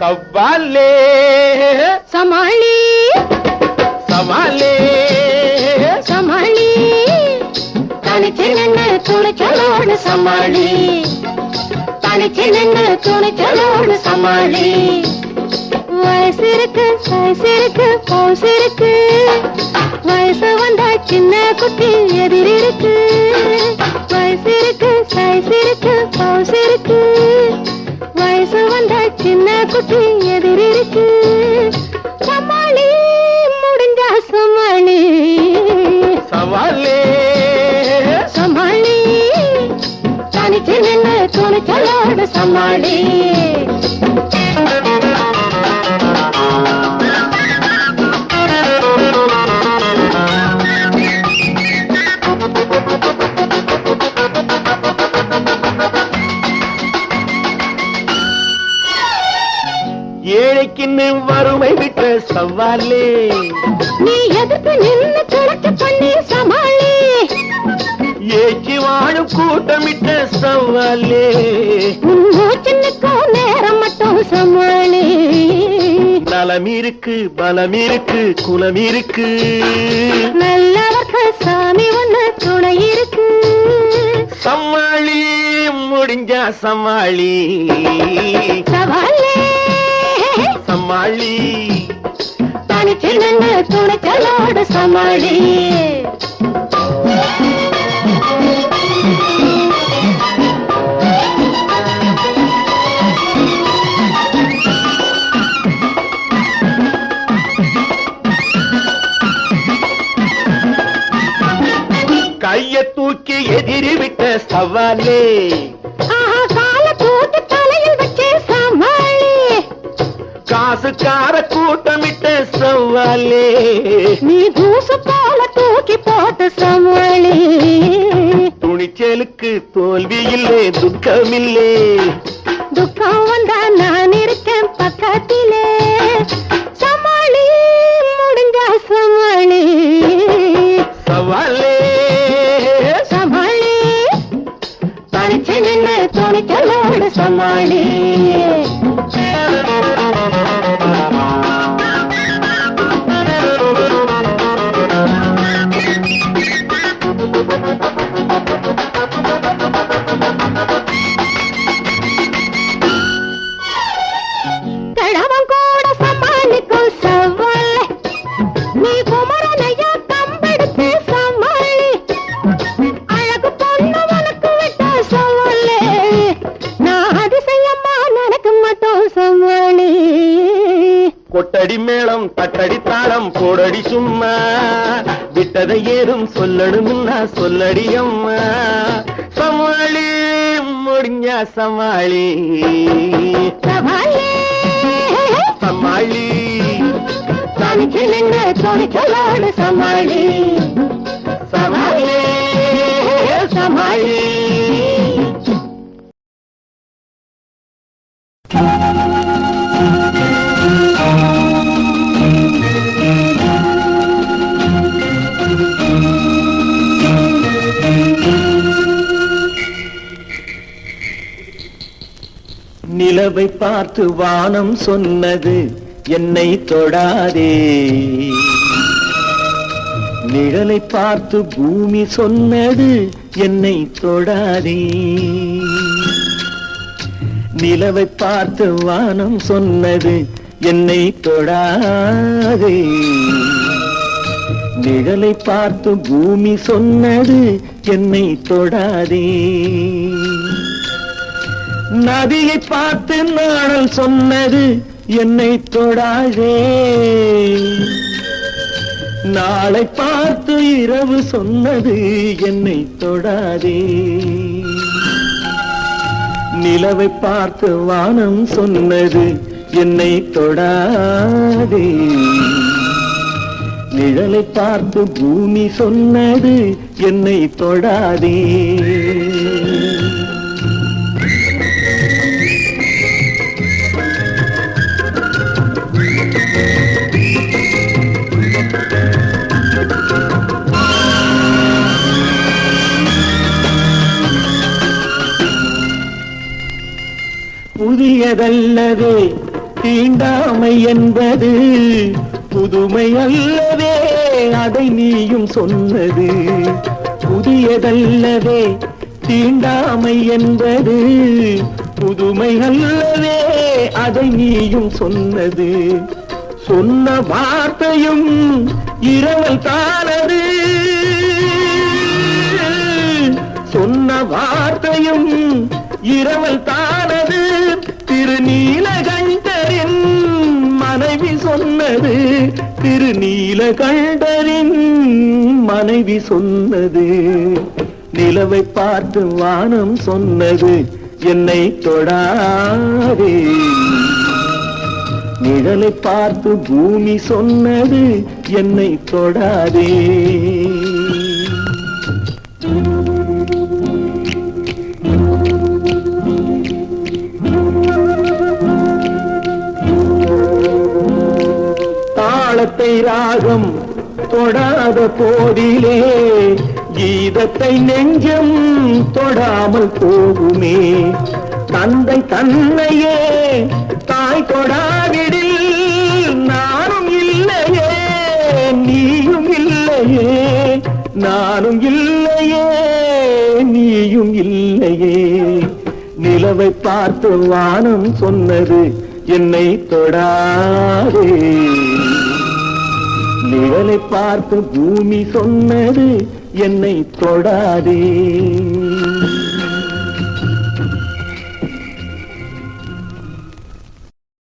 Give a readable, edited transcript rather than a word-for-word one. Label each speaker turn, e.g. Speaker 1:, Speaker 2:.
Speaker 1: சவாலே
Speaker 2: சமாளி
Speaker 1: சவாலே
Speaker 2: சமாளி தனிச்சு நின்று துணிச்சலோடு சமாளி தனிச்சு நின்று துணிச்சலோடு சமாளி வயசு இருக்கு பவுசு இருக்கு வயசு வந்தா சின்ன குட்டி எதிர் இருக்கு வயசு இருக்கு பவுசு இருக்கு வயசு வந்தா சின்ன குட்டி எதிர் இருக்கு சமாளி முடிஞ்சா சமாளி
Speaker 1: சவாலே
Speaker 2: சமாளி தனிச்சு நின்று துணிச்சலோடு சமாளி
Speaker 1: ஏழைக்குன்னு வறுமை விட்ட சவாலே
Speaker 2: நீ எதுக்கு நின்று கிடக்கு பண்ணி சமாளி
Speaker 1: ஏச்சி வாழும் கூட்டமிட்ட சவாலே
Speaker 2: மூச்சுக்கும் நேரம் மட்டும் சமாளி
Speaker 1: நலம் இருக்கு பலம் இருக்கு குலம் இருக்கு
Speaker 2: நல்லவர்க்கு சாமி ஒண்ணு துணை இருக்கு
Speaker 1: சமாளி முடிஞ்சா சமாளி
Speaker 2: சவாலே
Speaker 1: சமாளி
Speaker 2: தனிச்சு நின்று துணிச்சலோடு சமாளி
Speaker 1: கைய தூக்கி எதிரி விட்ட சவாலே
Speaker 2: கால தூக்கி தலையில் வச்சே சமாளி
Speaker 1: காசுக்கார கூட்டமிட்ட சவாலே
Speaker 2: நீ தூசு போல தூக்கி போட்டு சமாளி
Speaker 1: துணிச்சலுக்கு தோல்வி இல்லை துக்கமில்லே
Speaker 2: துக்கம் வந்தா நான் இருக்கேன் பக்கத்திலே சமாளி முடிஞ்சா சமாளி
Speaker 1: சவாலே
Speaker 2: சமாளி தனிச்சு நின்று துணிச்சலோடு சமாளி கிழவன் கூட சமாளிக்கும் சவாலே நீ குமரனையா கம்பெடுத்து சமாளி அழகு பொண்ணு உனக்கு விட்ட சவாலே நான் அதிசயமா நினைக்க மாட்டோம் சமாளி
Speaker 1: கொட்டடி மேளம் தட்டடி தாளம் போடடி சும்மா விட்டதை ஏறும் சொல்லணும்னா சொல்லடி அம்மா சமாளி முடிஞ்சா சமாளி
Speaker 2: சவாலே
Speaker 1: சமாளி
Speaker 2: தனிச்சு நின்று துணிச்சலோடு சமாளி
Speaker 1: சமாளி
Speaker 2: சமாளி
Speaker 1: நிலவை பார்த்து வானம் சொன்னது என்னை தொடாதே நிழலை பார்த்து பூமி சொன்னது என்னை தொடாதே நிலவை பார்த்து வானம் சொன்னது என்னை தொடாதே நிழலை பார்த்து பூமி சொன்னது என்னை தொடாதே நதியை பார்த்து நாணல் சொன்னது என்னை தொடாதே நாளை பார்த்து இரவு சொன்னது என்னை தொடாதே நிலவை பார்த்து வானம் சொன்னது என்னை தொடாதே நிழலை பார்த்து பூமி சொன்னது என்னை தொடாதே புதியதல்லவே தீண்டாமை என்பது புதுமை அல்லவே, அதை நீயும் சொன்னது புதியதல்லவே. தீண்டாமை என்பது புதுமை அல்லவே, அதை நீயும் சொன்னது. சொன்ன வார்த்தையும் இரவல் தானது, சொன்ன வார்த்தையும் இரவல் தானது. திருநீலகண்டரின் மனைவி சொன்னது, திருநீலகண்டரின் மனைவி சொன்னது. நிலவை பார்த்து வானம் சொன்னது என்னை தொடாதே. நிழலை பார்த்து பூமி சொன்னது என்னை தொடாதே. தாளத்தை ராகம் தொடாத போதிலே கீதத்தை நெஞ்சம் தொடாமல் போகுமே. தந்தை தன்னையே தாய் தொடாவிடில் நானும் இல்லையே, நீயும் இல்லையே. நானும் இல்லையே, நீயும் இல்லையே. நிலவை பார்த்து வானம் சொன்னது என்னை தொடாதே. நிழலை பார்த்து பூமி சொன்னது என்னை தொடாதே.